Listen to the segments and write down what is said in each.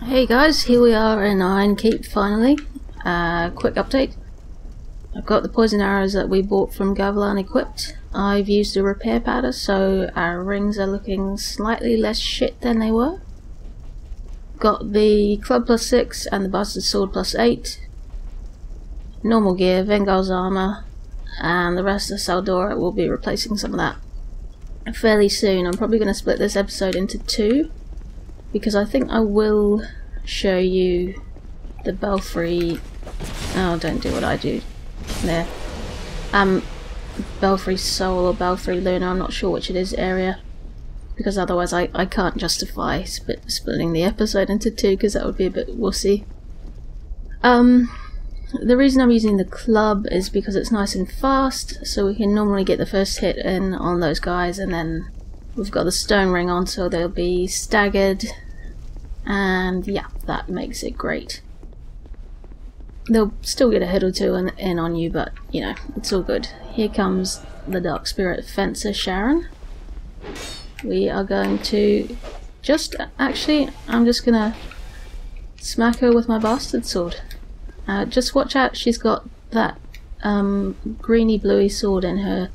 Hey guys, here we are in Iron Keep finally. Quick update. I've got the poison arrows that we bought from Gavilan equipped. I've used a repair powder, so our rings are looking slightly less shit than they were. Got the club +6 and the bastard sword +8. Normal gear, Vengal's armor, and the rest of Saldora will be replacing some of that fairly soon. I'm probably going to split this episode into two, because I think I will show you the Belfry... Oh, don't do what I do there. Belfry Soul or Belfry Luna, I'm not sure which it is, area, because otherwise I can't justify splitting the episode into two, because that would be a bit wussy. The reason I'm using the club is because it's nice and fast, so we can normally get the first hit in on those guys, and then we've got the stone ring on, so they'll be staggered, and yeah, that makes it great. They'll still get a hit or two in on you, but you know, it's all good. Here comes the Dark Spirit Fencer Sharon. We are going to actually, I'm just gonna smack her with my bastard sword. Just watch out, she's got that greeny bluey sword in her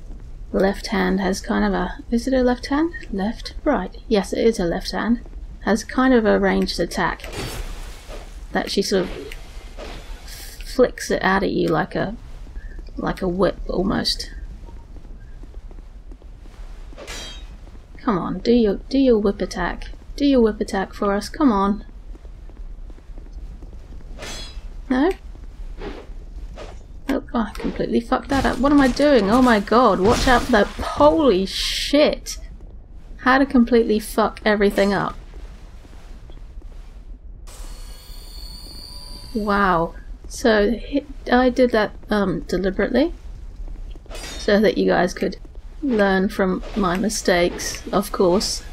left hand, has kind of a... Is it her left hand? Left? Right. Yes, it is her left hand. Has kind of a ranged attack that she sort of flicks it out at you like a whip almost. Come on, do your whip attack. Do your whip attack for us, come on. No? Oh, I completely fucked that up. What am I doing? Oh my god, watch out for that. Holy shit! How to completely fuck everything up. Wow. So, I did that deliberately, so that you guys could learn from my mistakes, of course.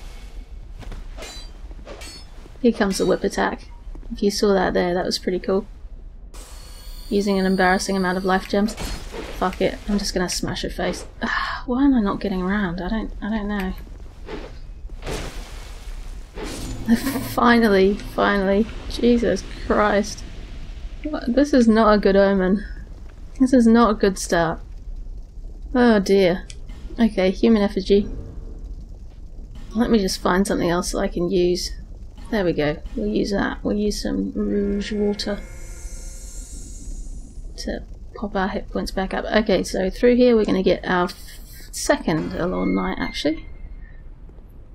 Here comes the whip attack. If you saw that there, that was pretty cool. Using an embarrassing amount of life gems. Fuck it, I'm just gonna smash her face. Why am I not getting around? I don't know. Finally. Jesus Christ. This is not a good omen. This is not a good start. Oh dear. Okay, human effigy. Let me just find something else that I can use. There we go. We'll use that. We'll use some rouge water to pop our hit points back up. Okay, so through here we're going to get our second Alonne Knight, actually.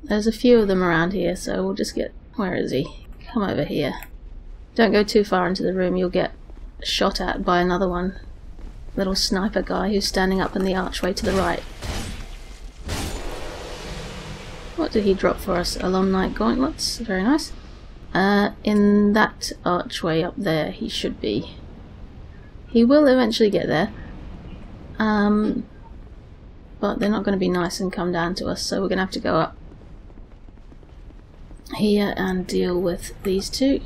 There's a few of them around here, so we'll just get... Where is he? Come over here. Don't go too far into the room, you'll get shot at by another one. Little sniper guy who's standing up in the archway to the right. What did he drop for us? Alonne Knight gauntlets. Very nice. In that archway up there he should be. He will eventually get there. But they're not going to be nice and come down to us, so we're going to have to go up here and deal with these two.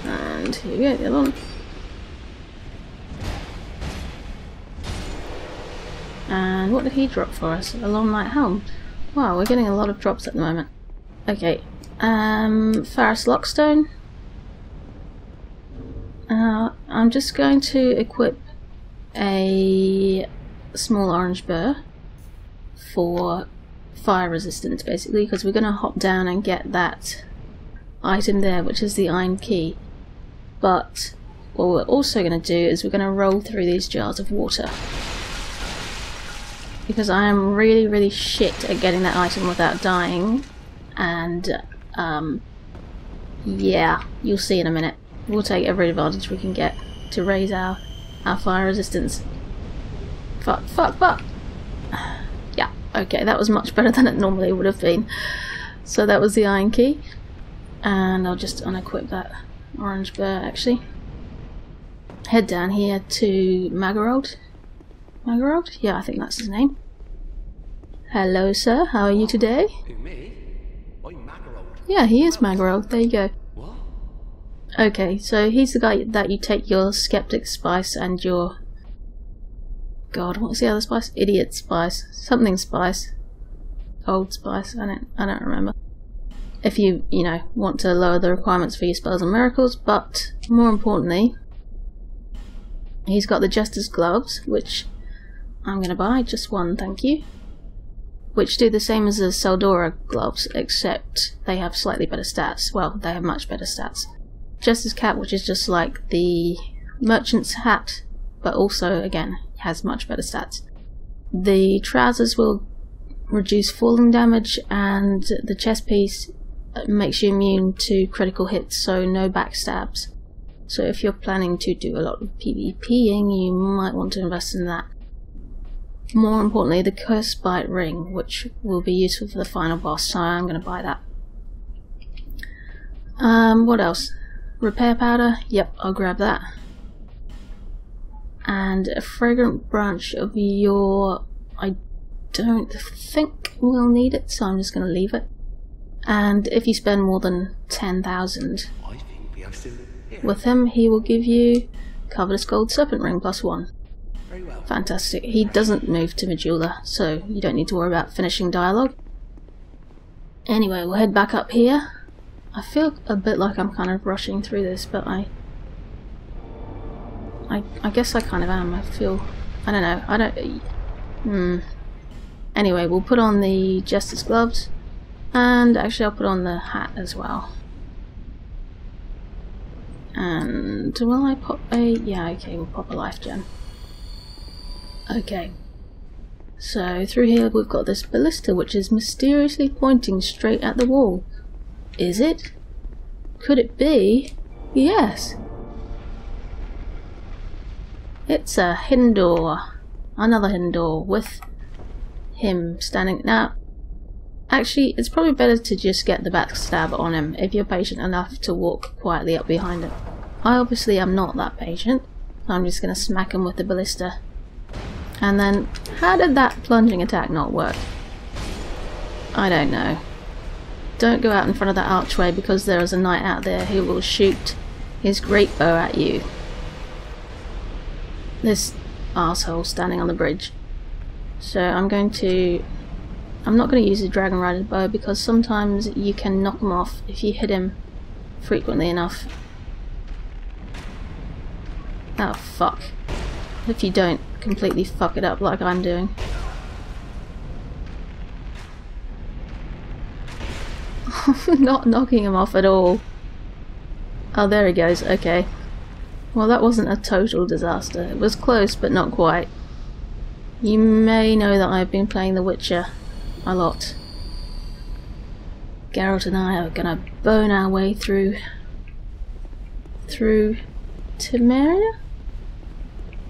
And here we go, the other one. And what did he drop for us? Alonne Knight helm. Wow, we're getting a lot of drops at the moment. Okay, Faris Lockstone. I'm just going to equip a small orange burr for fire resistance, basically, because we're going to hop down and get that item there, which is the iron key. But what we're also going to do is we're going to roll through these jars of water, because I am really shit at getting that item without dying, and yeah, you'll see in a minute. We'll take every advantage we can get to raise our fire resistance. Fuck. Yeah, okay, that was much better than it normally would have been. So that was the iron key, and I'll just unequip that orange burr actually. Head down here to Magarod. Magarod? Yeah, I think that's his name. Hello sir, how are you today? Me? I'm Magarod. Yeah, he is Magarod, there you go. What? Okay, so he's the guy that you take your skeptic spice and your... God, what's the other spice? Idiot spice. Something spice. Old spice, I don't remember. if you want to lower the requirements for your spells and miracles. But more importantly, he's got the Jester's gloves, which I'm going to buy, just one, thank you, which do the same as the Saldora gloves, except they have slightly better stats. Well, they have much better stats. Jester's cap, which is just like the merchant's hat, but also, again, has much better stats. The trousers will reduce falling damage, and the chest piece makes you immune to critical hits, so no backstabs. So if you're planning to do a lot of PvPing, you might want to invest in that. More importantly, the Curse Bite ring, which will be useful for the final boss, so I'm going to buy that. What else? Repair powder? Yep, I'll grab that. And a fragrant branch of yore. I don't think we'll need it, so I'm just going to leave it. And if you spend more than 10,000 with him, he will give you Covetous Gold Serpent Ring +1. Very well. Fantastic. He doesn't move to Majula, so you don't need to worry about finishing dialogue. Anyway, we'll head back up here. I feel a bit like I'm kind of rushing through this, but I guess I kind of am. I don't know. Anyway, we'll put on the Jester's gloves, and actually I'll put on the hat as well. And will I pop a... yeah, okay, we'll pop a life gem. Okay. So through here we've got this ballista, which is mysteriously pointing straight at the wall. Is it? Could it be? Yes. It's a hidden door. Another hidden door with him standing. Now, actually, it's probably better to just get the backstab on him if you're patient enough to walk quietly up behind him. I obviously am not that patient, so I'm just going to smack him with the ballista. And then, how did that plunging attack not work? I don't know. Don't go out in front of that archway, because there is a knight out there who will shoot his great bow at you. This arsehole standing on the bridge. So I'm not going to use the Dragon Rider's bow, because sometimes you can knock him off if you hit him frequently enough. Oh fuck. If you don't completely fuck it up like I'm doing. Not knocking him off at all. Oh, there he goes, okay. Well, that wasn't a total disaster. It was close, but not quite. You may know that I've been playing The Witcher a lot. Geralt and I are gonna bone our way through Temeria?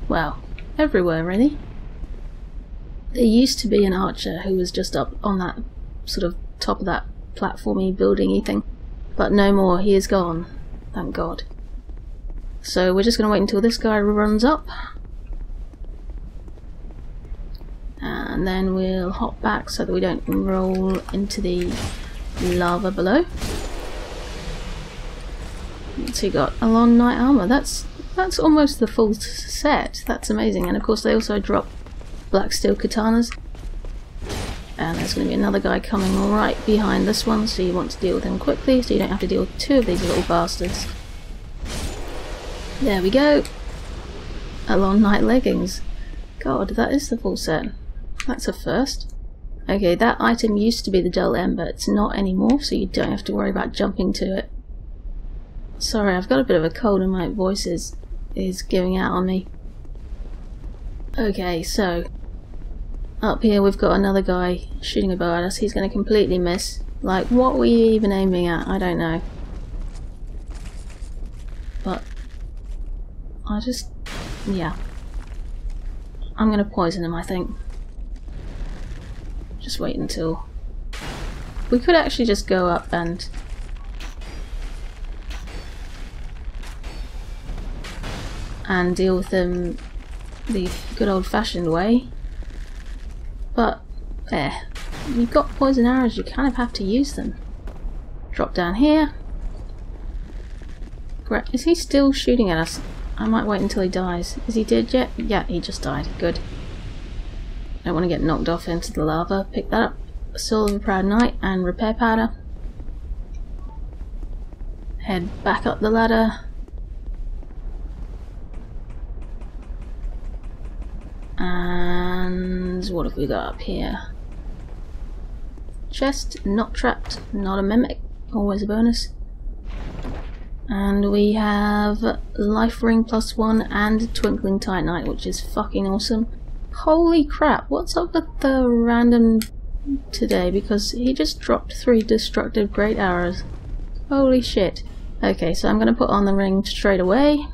Well, everywhere really. There used to be an archer who was just up on that sort of top of that platformy buildingy thing, but no more. He is gone, thank God. So we're just going to wait until this guy runs up, and then we'll hop back so that we don't roll into the lava below. So you got Alonne Knight armor. That's almost the full set. That's amazing. And of course they also drop black steel katanas. And there's going to be another guy coming right behind this one, so you want to deal with him quickly so you don't have to deal with two of these little bastards. There we go. Alonne Knight leggings. God, that is the full set. That's a first. Okay, that item used to be the dull ember. It's not anymore, so you don't have to worry about jumping to it. Sorry, I've got a bit of a cold and my voice is giving out on me. Okay, so up here we've got another guy shooting a bow at us. He's going to completely miss. Like, what were you even aiming at? I don't know. But yeah. I'm going to poison him, I think. Just wait until... We could actually just go up and... deal with them the good old-fashioned way. But, you've got poison arrows, you kind of have to use them. Drop down here. Great. Is he still shooting at us? I might wait until he dies. Is he dead yet? Yeah, he just died. Good. Don't want to get knocked off into the lava. Pick that up. Soul of a Proud Knight and repair powder. head back up the ladder. And what have we got up here? Chest, not trapped, not a mimic, always a bonus. And we have life ring +1 and twinkling titanite, which is fucking awesome. Holy crap, what's up with the random today? Because he just dropped 3 destructive great arrows. Holy shit. Okay, so I'm going to put on the ring straight away.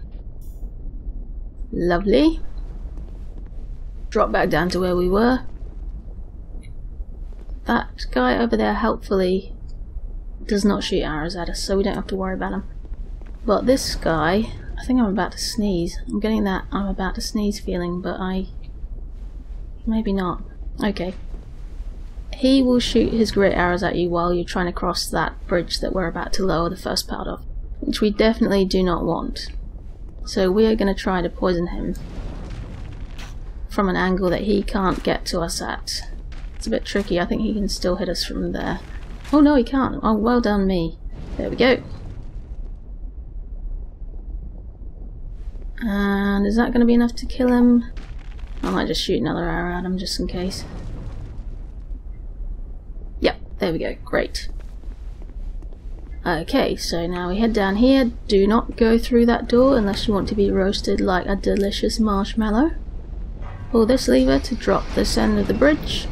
Lovely. Drop back down to where we were. That guy over there helpfully does not shoot arrows at us, so we don't have to worry about him. But this guy, I think I'm about to sneeze. I'm getting that I'm about to sneeze feeling, but maybe not. Okay. He will shoot his great arrows at you while you're trying to cross that bridge that we're about to lower the first part of, which we definitely do not want. So we are going to try to poison him from an angle that he can't get to us at. It's a bit tricky. I think he can still hit us from there. Oh no, he can't. Oh, well done me. There we go. And is that going to be enough to kill him? I might just shoot another arrow at him just in case. Yep, there we go. Great. Okay, so now we head down here. Do not go through that door unless you want to be roasted like a delicious marshmallow. Pull this lever to drop this end of the bridge.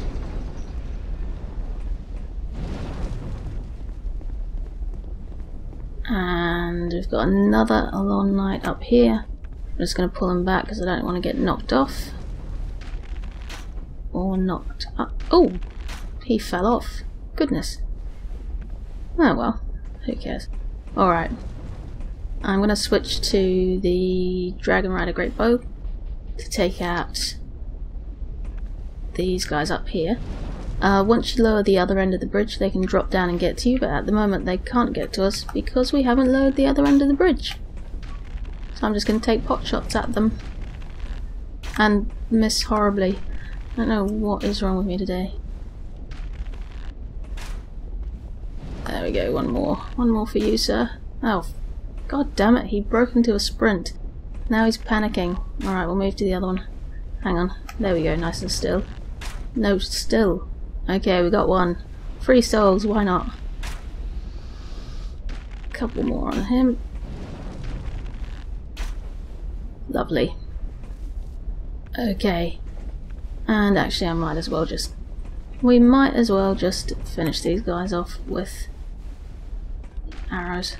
And we've got another Alonne Knight up here. I'm just going to pull him back because I don't want to get knocked off. Or knocked up. Oh! He fell off. Goodness. Oh well. Who cares? Alright. I'm going to switch to the Dragon Rider Great Bow to take out these guys up here. Once you lower the other end of the bridge, they can drop down and get to you, but at the moment they can't get to us because we haven't lowered the other end of the bridge. So I'm just going to take pot shots at them and miss horribly. I don't know what is wrong with me today. There we go, one more. One more for you, sir. Oh, god damn it, he broke into a sprint. Now he's panicking. Alright, we'll move to the other one. Hang on. There we go, nice and still. No, still. Okay, we got one. 3 souls, why not? Couple more on him. Lovely. Okay. And actually I might as well just... We might as well just finish these guys off with arrows.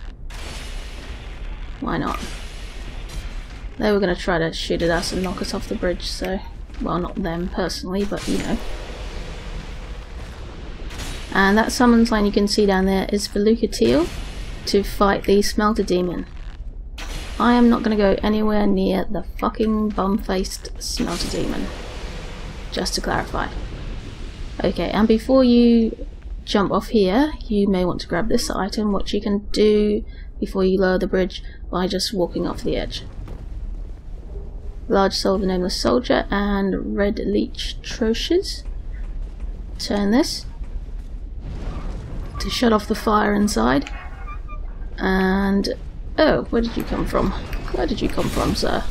Why not? They were going to try to shoot at us and knock us off the bridge, so... Well, not them personally, but you know. And that summons line you can see down there is for Lucatiel to fight the Smelter Demon. I am not going to go anywhere near the fucking bum-faced Smelter Demon. Just to clarify. Okay, and before you jump off here, you may want to grab this item, which you can do before you lower the bridge by just walking off the edge. Large Soul of the Nameless Soldier and Red Leech Troches. Turn this to shut off the fire inside. And oh, where did you come from? Where did you come from, sir?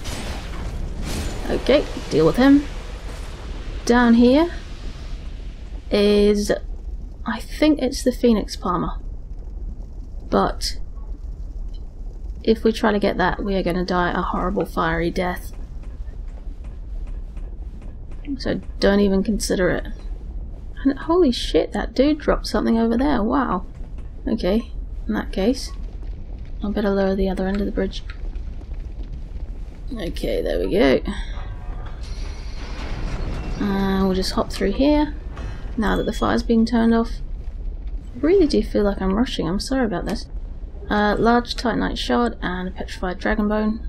Okay, deal with him. Down here is, I think it's the Phoenix Palmer. But if we try to get that, we are going to die a horrible fiery death. So don't even consider it. And holy shit, that dude dropped something over there. Wow. Okay, in that case, I better lower the other end of the bridge. Okay, there we go. We'll just hop through here now that the fire's been turned off. I really do feel like I'm rushing. I'm sorry about this. Large Titanite Shard and a Petrified Dragon Bone.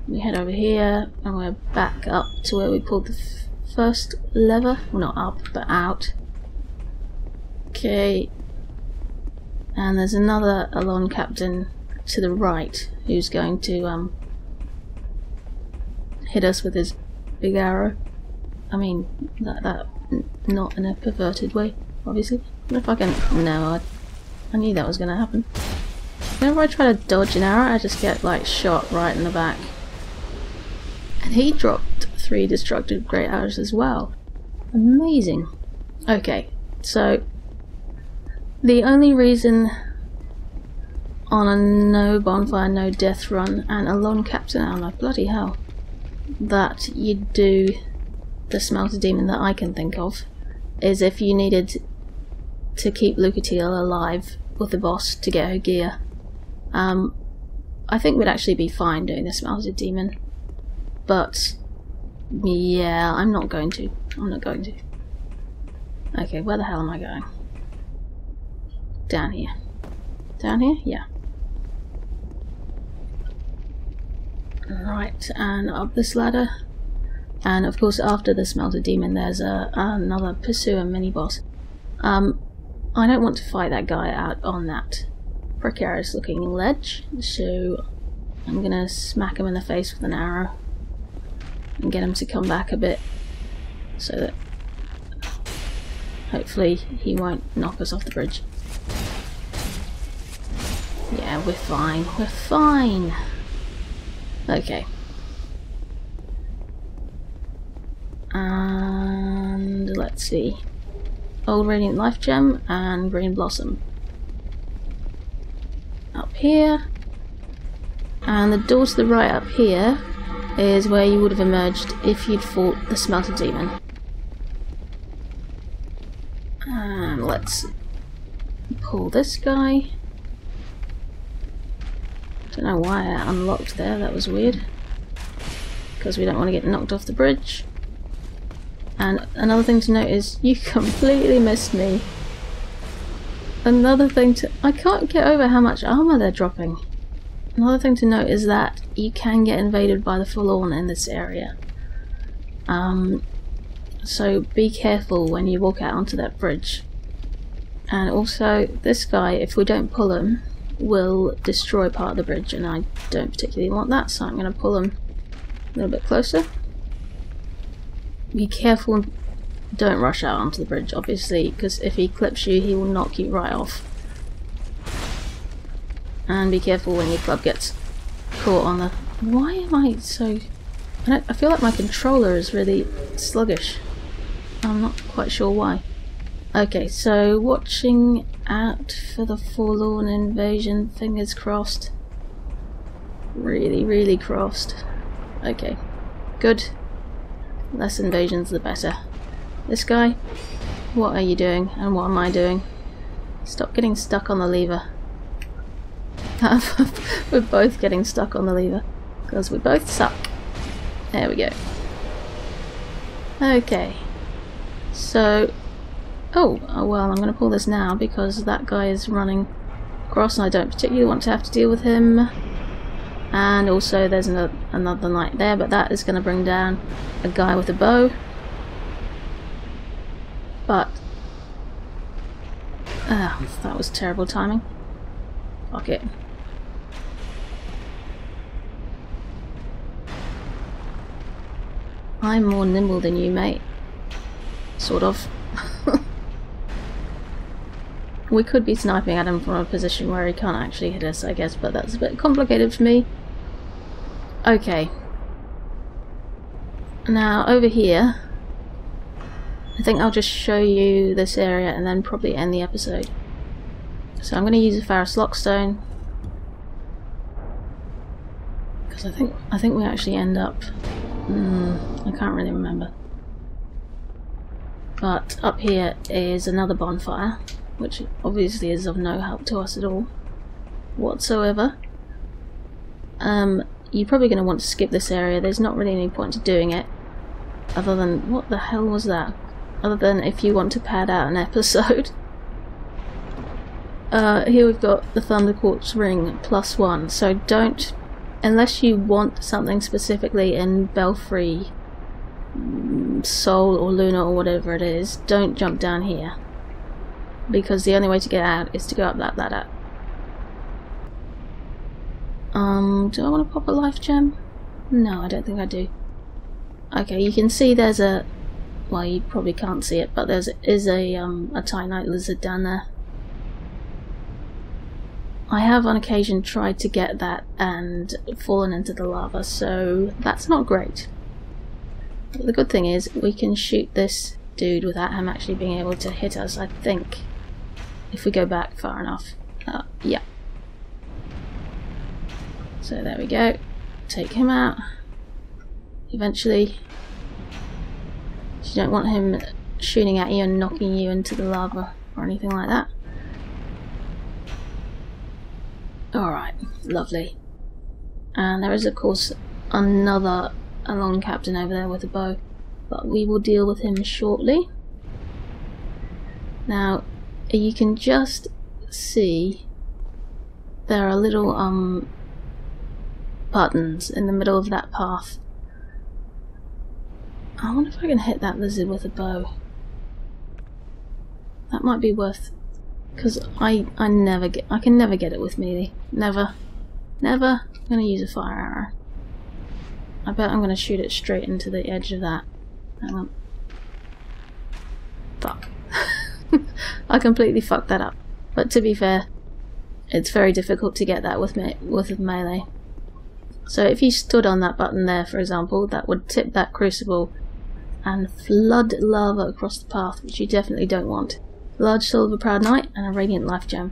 We head over here and we're back up to where we pulled the first lever. Well, not up, but out. Okay. And there's another Alonne Captain to the right who's going to hit us with his big arrow. I mean, that not in a perverted way, obviously. But if I can... No, I knew that was going to happen. Whenever I try to dodge an arrow, I just get like shot right in the back. And he dropped 3 destructive great arrows as well. Amazing. Okay, so the only reason on a no bonfire, no death run, and a lone captain armor, bloody hell, that you do the smelter demon that I can think of is if you needed to keep Lucatiel alive with the boss to get her gear. I think we'd actually be fine doing the smelter demon, but yeah, I'm not going to. Okay, where the hell am I going? Down here. Down here? Yeah. Right, and up this ladder. And of course after the smelter demon there's another pursuer mini-boss. I don't want to fight that guy out on that precarious looking ledge, so I'm gonna smack him in the face with an arrow and get him to come back a bit so that hopefully he won't knock us off the bridge. Yeah, we're fine. We're fine. Okay. And let's see. Old Radiant Life Gem and Green Blossom. Up here. And the door to the right up here is where you would have emerged if you'd fought the Smelter Demon. And let's pull this guy. Don't know why I unlocked there, that was weird. Because we don't want to get knocked off the bridge. And another thing to note is you completely missed me. Another thing to... I can't get over how much armor they're dropping. Another thing to note is that you can get invaded by the Forlorn in this area. So be careful when you walk out onto that bridge. And also, this guy, if we don't pull him, will destroy part of the bridge, and I don't particularly want that, so I'm going to pull him a little bit closer. Be careful and don't rush out onto the bridge, obviously, because if he clips you, he will knock you right off. And be careful when your club gets caught on the... Why am I so... I feel like my controller is really sluggish. I'm not quite sure why. Okay, so watching out for the Forlorn invasion, fingers crossed. Really, really crossed. Okay, good. Less invasions the better. This guy, what are you doing and what am I doing? Stop getting stuck on the lever. We're both getting stuck on the lever because we both suck. There we go. Okay, so oh well, I'm going to pull this now because that guy is running across and I don't particularly want to have to deal with him. And also there's another knight there, but that is going to bring down a guy with a bow. But that was terrible timing. Fuck it. I'm more nimble than you, mate. Sort of. We could be sniping at him from a position where he can't actually hit us, I guess, but that's a bit complicated for me. Okay. Now, over here, I think I'll just show you this area and then probably end the episode. So I'm going to use a Pharos Lockstone. Because I think we actually end up... I can't really remember. But up here is another bonfire, which obviously is of no help to us at all whatsoever. You're probably going to want to skip this area. There's not really any point to doing it, other than... what the hell was that? Other than if you want to pad out an episode. Here we've got the Thunder Quartz Ring +1, so don't... unless you want something specifically in Belfry Soul or Luna or whatever it is, don't jump down here. Because the only way to get out is to go up that ladder. Do I want to pop a life gem? No, I don't think I do. Okay, you can see there's a... well, you probably can't see it, but there is a Titanite lizard down there. I have on occasion tried to get that and fallen into the lava, so that's not great. But the good thing is we can shoot this dude without him actually being able to hit us, I think, if we go back far enough. Yeah. So there we go. Take him out. Eventually. You don't want him shooting at you and knocking you into the lava or anything like that. Alright, lovely. And there is of course another Alonne captain over there with a bow, but we will deal with him shortly. Now, you can just see there are little buttons in the middle of that path. I wonder if I can hit that lizard with a bow. That might be worth, because I can never get it with melee. Never. I'm gonna use a fire arrow. I bet I'm gonna shoot it straight into the edge of that. Hang on. Fuck. I completely fucked that up. But to be fair, it's very difficult to get that with melee. So if you stood on that button there, for example, that would tip that crucible and flood lava across the path, which you definitely don't want. Large soul of a proud knight and a radiant life gem.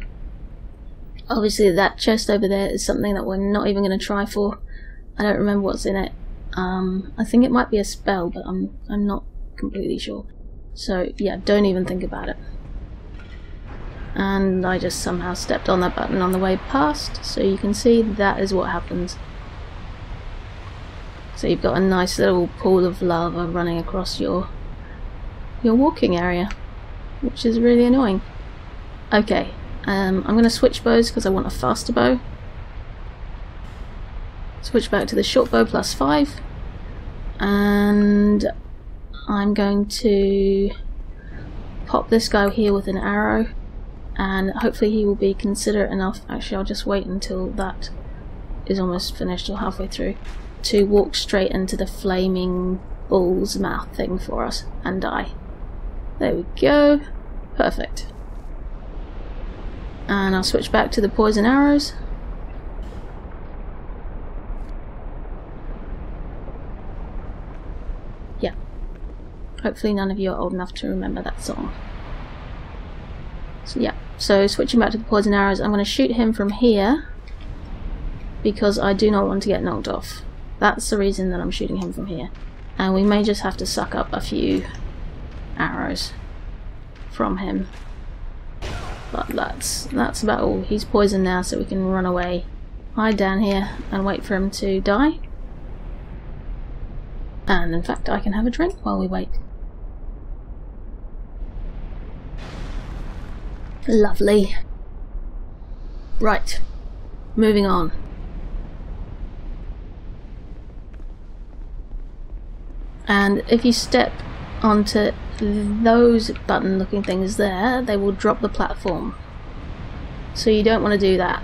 Obviously that chest over there is something that we're not even going to try for. I don't remember what's in it. I think it might be a spell, but I'm not completely sure. So yeah, don't even think about it. And I just somehow stepped on that button on the way past, so you can see that is what happens. So you've got a nice little pool of lava running across your walking area, which is really annoying. Okay, I'm going to switch bows because I want a faster bow. Switch back to the short bow +5, and I'm going to pop this guy here with an arrow, and hopefully he will be considerate enough. Actually, I'll just wait until that is almost finished or halfway through to walk straight into the flaming bull's mouth thing for us and die. There we go. Perfect. And I'll switch back to the poison arrows. Yeah. Hopefully none of you are old enough to remember that song. So yeah, so switching back to the poison arrows, I'm going to shoot him from here because I do not want to get knocked off. That's the reason that I'm shooting him from here. And we may just have to suck up a few arrows from him. But that's about all. He's poisoned now, so we can run away, hide down here and wait for him to die. And in fact I can have a drink while we wait. Lovely. Right, moving on. And if you step onto those button looking things there, they will drop the platform. So you don't want to do that.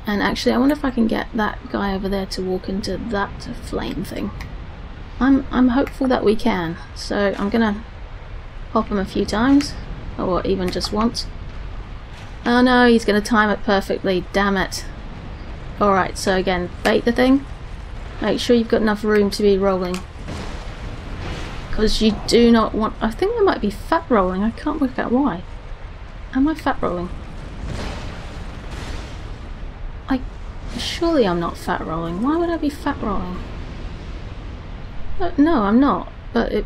And actually I wonder if I can get that guy over there to walk into that flame thing. I'm hopeful that we can. So I'm gonna pop him a few times, or even just once. Oh no, he's gonna time it perfectly, damn it. Alright, so again, bait the thing. Make sure you've got enough room to be rolling. Because you do not want... I think I might be fat rolling. I can't work out why. Am I fat rolling? Surely I'm not fat rolling. Why would I be fat rolling? No, I'm not. But it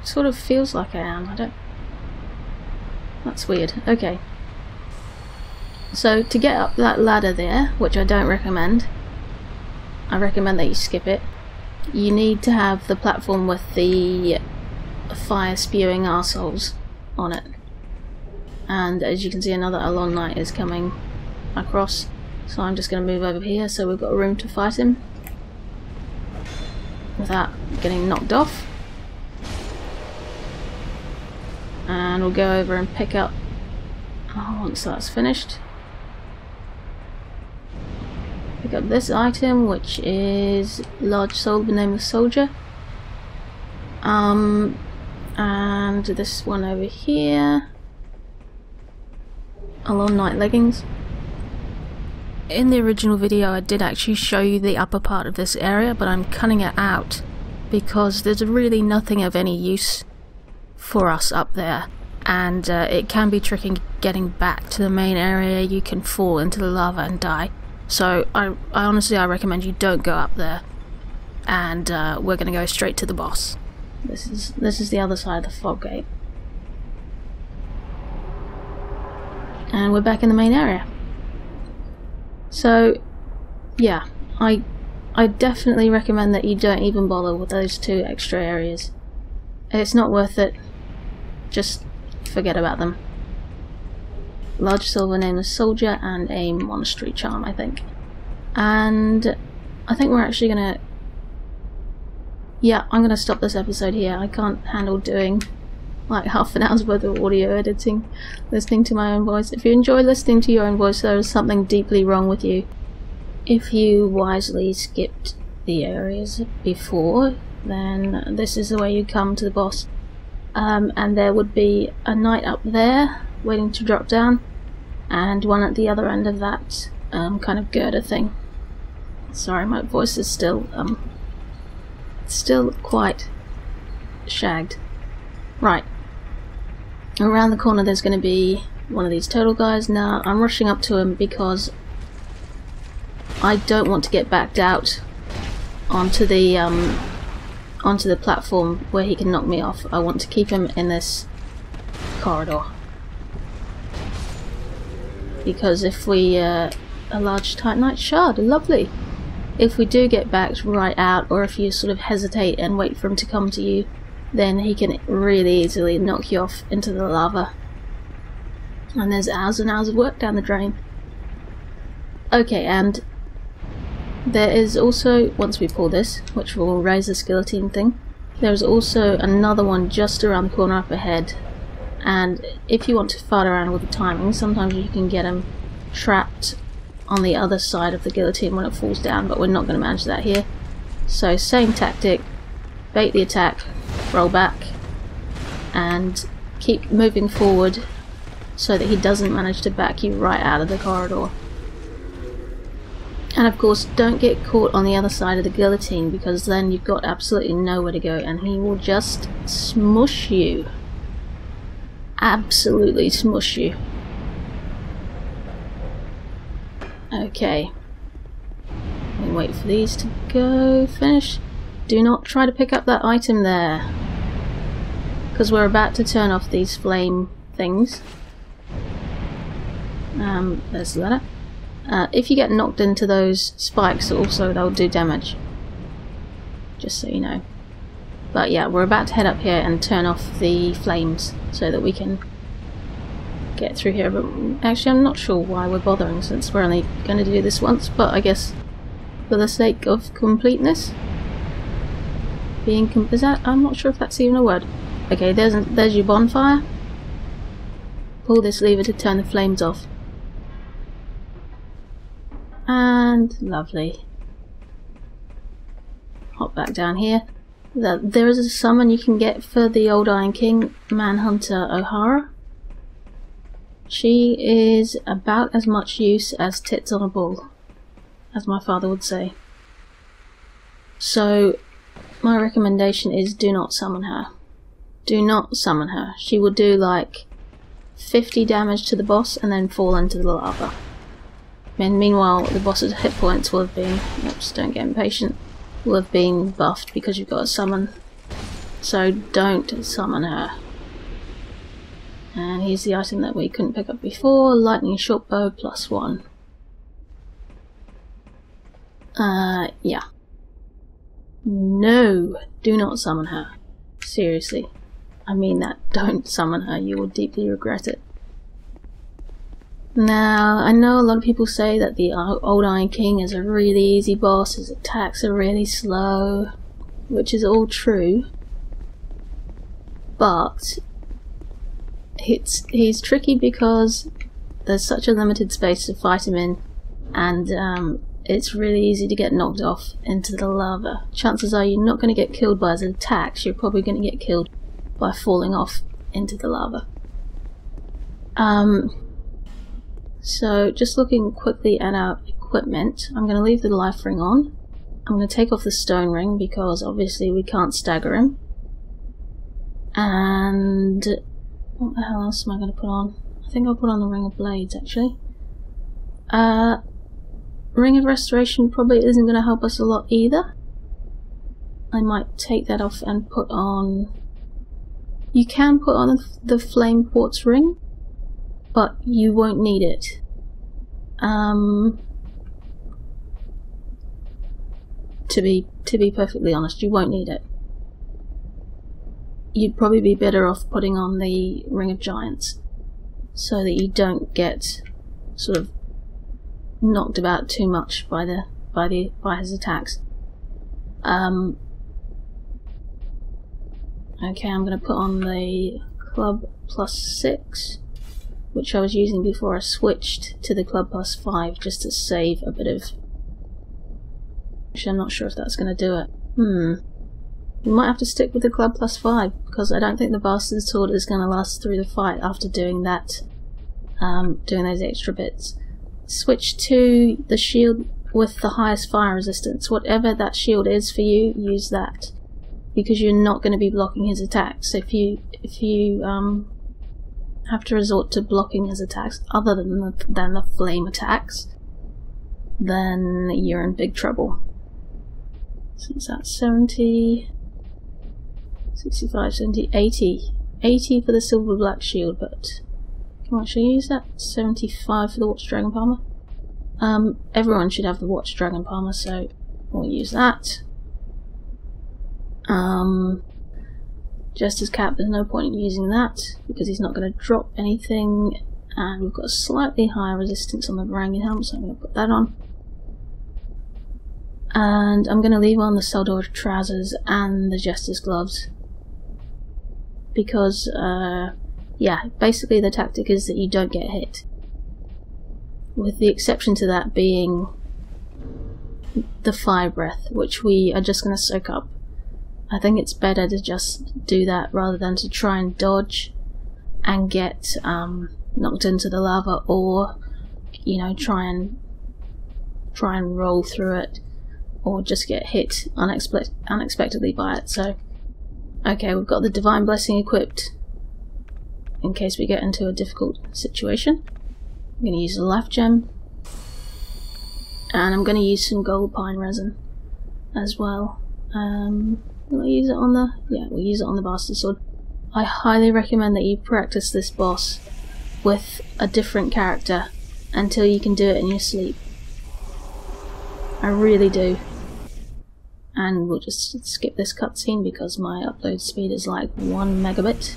sort of feels like I am. I don't... That's weird. Okay. So to get up that ladder there, which I don't recommend, I recommend that you skip it. You need to have the platform with the fire spewing arseholes on it. And as you can see, another Alonne Knight is coming across. So I'm just going to move over here so we've got room to fight him without getting knocked off. And we'll go over and pick up, once that's finished, pick up this item, which is large soul, the name of the soldier. And this one over here, Alonne Knight leggings. in the original video I did actually show you the upper part of this area, but I'm cutting it out because there's really nothing of any use for us up there, and it can be tricky getting back to the main area. You can fall into the lava and die. So I honestly recommend you don't go up there, and we're going to go straight to the boss. This is the other side of the fog gate. And we're back in the main area. So, yeah, I definitely recommend that you don't even bother with those 2 extra areas. It's not worth it. Just forget about them. Large silver nameless soldier and a monastery charm, I think. And I think we're actually gonna... Yeah, I'm gonna stop this episode here. I can't handle doing like half an hour's worth of audio editing, listening to my own voice. If you enjoy listening to your own voice, there is something deeply wrong with you. If you wisely skipped the areas before, then this is the way you come to the boss. And there would be a knight up there waiting to drop down, and one at the other end of that kind of girder thing. Sorry, my voice is still quite shagged. Right. Around the corner there's going to be one of these turtle guys. Now I'm rushing up to him because I don't want to get backed out onto the platform where he can knock me off. I want to keep him in this corridor, because if we a large titanite shard, lovely. If we do get backed right out, or if you sort of hesitate and wait for him to come to you, then he can really easily knock you off into the lava. And there's hours and hours of work down the drain. Okay, and there is also, once we pull this, which will raise the skeleton thing, there's also another one just around the corner up ahead. And if you want to fart around with the timing, sometimes you can get them trapped on the other side of the guillotine when it falls down, but we're not going to manage that here. So same tactic, bait the attack, roll back, and keep moving forward so that he doesn't manage to back you right out of the corridor. And of course, don't get caught on the other side of the guillotine, because then you've got absolutely nowhere to go and he will just smush you. Absolutely smush you. Okay. We wait for these to go finish. Do not try to pick up that item there, because we're about to turn off these flame things. There's the ladder. If you get knocked into those spikes, also they'll do damage. Just so you know. But yeah, we're about to head up here and turn off the flames so that we can get through here. But actually, I'm not sure why we're bothering, since we're only going to do this once. But I guess for the sake of completeness. Is that? I'm not sure if that's even a word. Okay, there's your bonfire. Pull this lever to turn the flames off. And lovely. Hop back down here. There is a summon you can get for the old Iron King, Manhunter O'Hara. She is about as much use as tits on a ball, as my father would say. So my recommendation is do not summon her. Do not summon her. She will do like 50 damage to the boss and then fall into the lava. And meanwhile, the boss's hit points will have been, oops, don't get impatient, will have been buffed because you've got a summon. So don't summon her. And here's the item that we couldn't pick up before, lightning short bow +1. Yeah. No, do not summon her. Seriously. I mean that, don't summon her, you will deeply regret it. Now, I know a lot of people say that the old Iron King is a really easy boss, his attacks are really slow, which is all true, but he's tricky because there's such a limited space to fight him in, and it's really easy to get knocked off into the lava. Chances are you're not going to get killed by his attacks, you're probably going to get killed by falling off into the lava. So just looking quickly at our equipment. I'm going to leave the life ring on. I'm going to take off the stone ring because obviously we can't stagger him. And what the hell else am I going to put on? I think I'll put on the ring of blades actually. Ring of restoration probably isn't going to help us a lot either. I might take that off and put on... You can put on the flame quartz ring, but you won't need it. To be perfectly honest, you won't need it. You'd probably be better off putting on the Ring of Giants, so that you don't get sort of knocked about too much by his attacks. Okay, I'm going to put on the club +6, which I was using before I switched to the club +5 just to save a bit of... Actually, I'm not sure if that's going to do it. We might have to stick with the club +5 because I don't think the bastard sword is going to last through the fight after doing that, doing those extra bits. Switch to the shield with the highest fire resistance. Whatever that shield is for you, use that, because you're not going to be blocking his attacks. If you have to resort to blocking his attacks other than the flame attacks, then you're in big trouble. Since that's 70, 65, 70, 80. 80 for the silver black shield, but can I actually use that? 75 for the Watch Dragon Palmer. Everyone should have the Watch Dragon Palmer, so we'll use that. Jester's Cap, there's no point in using that because he's not going to drop anything, and we've got a slightly higher resistance on the Varangian helm, so I'm going to put that on. And I'm going to leave on the Seldor trousers and the Jester's gloves because, yeah, basically the tactic is that you don't get hit, with the exception to that being the fire breath, which we are just going to soak up. I think it's better to just do that rather than to try and dodge and get knocked into the lava, or, you know, try and roll through it, or just get hit unexpectedly by it. So, okay, we've got the Divine Blessing equipped in case we get into a difficult situation. I'm going to use a life gem, and I'm going to use some gold pine resin as well. Will I use it on the... yeah, we'll use it on the bastard sword. I highly recommend that you practice this boss with a different character until you can do it in your sleep. I really do. And we'll just skip this cutscene because my upload speed is like 1 megabit.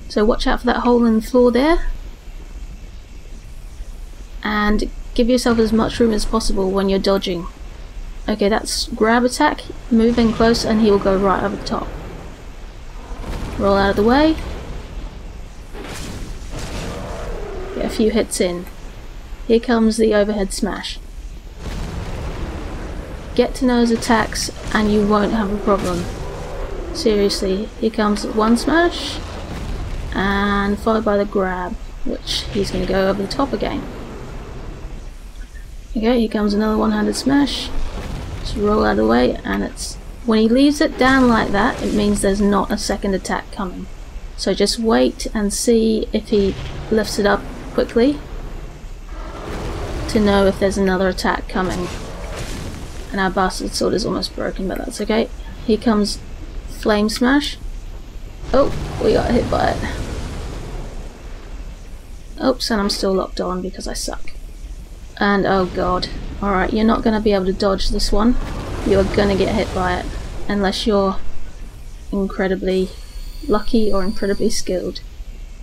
So watch out for that hole in the floor there. And give yourself as much room as possible when you're dodging. Okay, that's grab attack, move in close and he will go right over the top. Roll out of the way. Get a few hits in. Here comes the overhead smash. Get to know his attacks and you won't have a problem. Seriously, here comes one smash and followed by the grab, which he's going to go over the top again. Okay, here comes another one-handed smash. Just roll out of the way, and it's when he leaves it down like that, it means there's not a second attack coming. So just wait and see if he lifts it up quickly to know if there's another attack coming. And our bastard sword is almost broken, but that's okay. Here comes Flame Smash. Oh, we got hit by it. Oops, and I'm still locked on because I suck. And oh god. Alright, you're not going to be able to dodge this one. You're going to get hit by it. Unless you're incredibly lucky or incredibly skilled.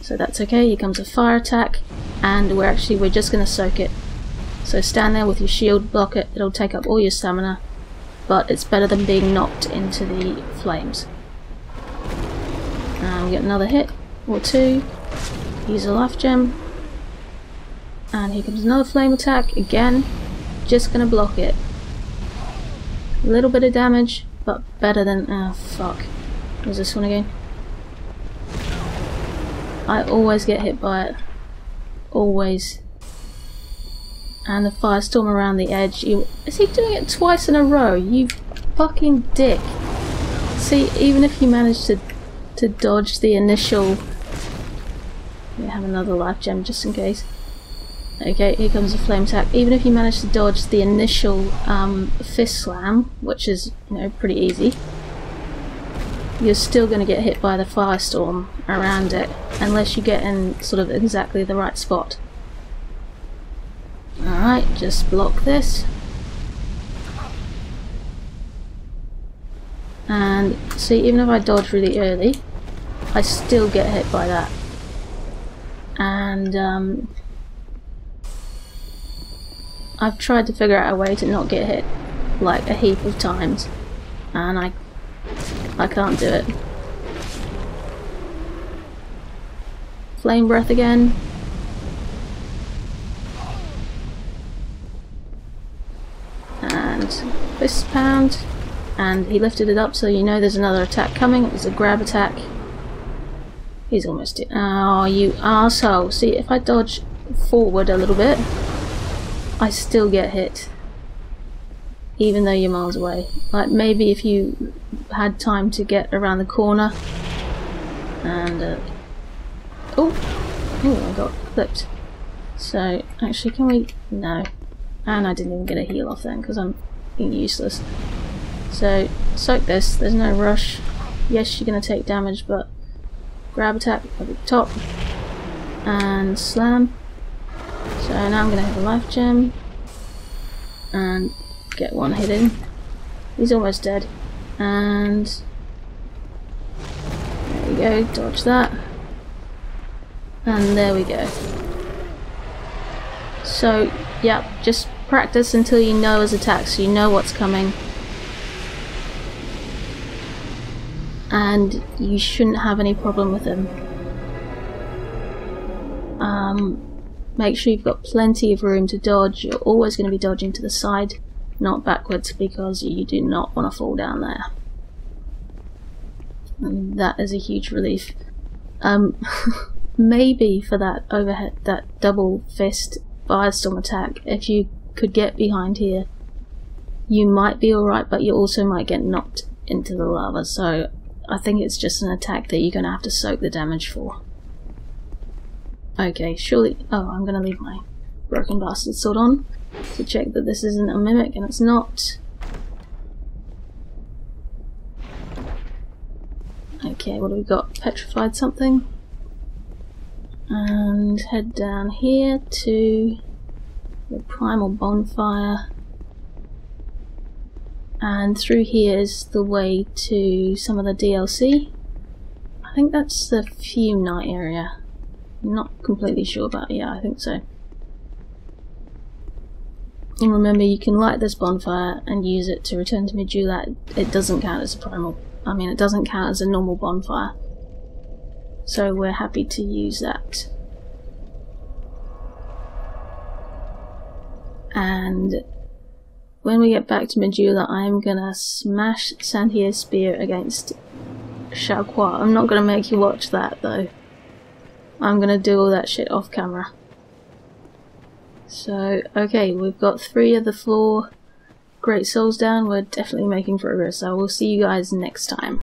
So that's okay. Here comes a fire attack. And we're just going to soak it. So stand there with your shield, block it. It'll take up all your stamina. But it's better than being knocked into the flames. And we get another hit. Or two. Use a life gem. And here comes another flame attack. Again. Just gonna block it. A little bit of damage, but better than... oh fuck. What's this one again? I always get hit by it. Always. And the firestorm around the edge. Is he doing it twice in a row? You fucking dick. See, even if you manage to dodge the initial... We have another life gem just in case. Okay, here comes a flame attack. Even if you manage to dodge the initial fist slam, which is, you know, pretty easy, you're still going to get hit by the firestorm around it, unless you get in sort of exactly the right spot. Alright, just block this. And see, even if I dodge really early, I still get hit by that. And I've tried to figure out a way to not get hit like a heap of times, and I can't do it. Flame breath again. And fist pound. And he lifted it up, so you know there's another attack coming. It was a grab attack. He's almost dead. Oh, you arsehole. See, if I dodge forward a little bit, I still get hit, even though you're miles away. Like, maybe if you had time to get around the corner and oh, I got flipped. So actually, can we? No, and I didn't even get a heal off then because I'm being useless. So soak this. There's no rush. Yes, you're gonna take damage, but grab attack at the top and slam. So now I'm going to have a life gem and get one hit in. He's almost dead. And there we go, dodge that. And there we go. So, yeah, just practice until you know his attacks, so you know what's coming. And you shouldn't have any problem with him. Make sure you've got plenty of room to dodge. You're always going to be dodging to the side, not backwards, because you do not want to fall down there. And that is a huge relief. Maybe for that overhead, that double fist firestorm attack, if you could get behind here, you might be alright, but you also might get knocked into the lava. So I think it's just an attack that you're going to have to soak the damage for. Okay, surely... Oh, I'm going to leave my broken bastard sword on to check that this isn't a mimic, and it's not. Okay, what do we got? Petrified something? And head down here to the primal bonfire. And through here is the way to some of the DLC. I think that's the Fume Night area. I'm not completely sure about it. Yeah, I think so. And remember, you can light this bonfire and use it to return to Medulla. It doesn't count as a primal. I mean, it doesn't count as a normal bonfire. So we're happy to use that. And when we get back to Medulla, I'm gonna smash Santier's spear against Xiaoqua. I'm not gonna make you watch that though. I'm gonna do all that shit off camera. So, okay, we've got 3 of the 4 Great Souls down. We're definitely making progress, so we'll see you guys next time.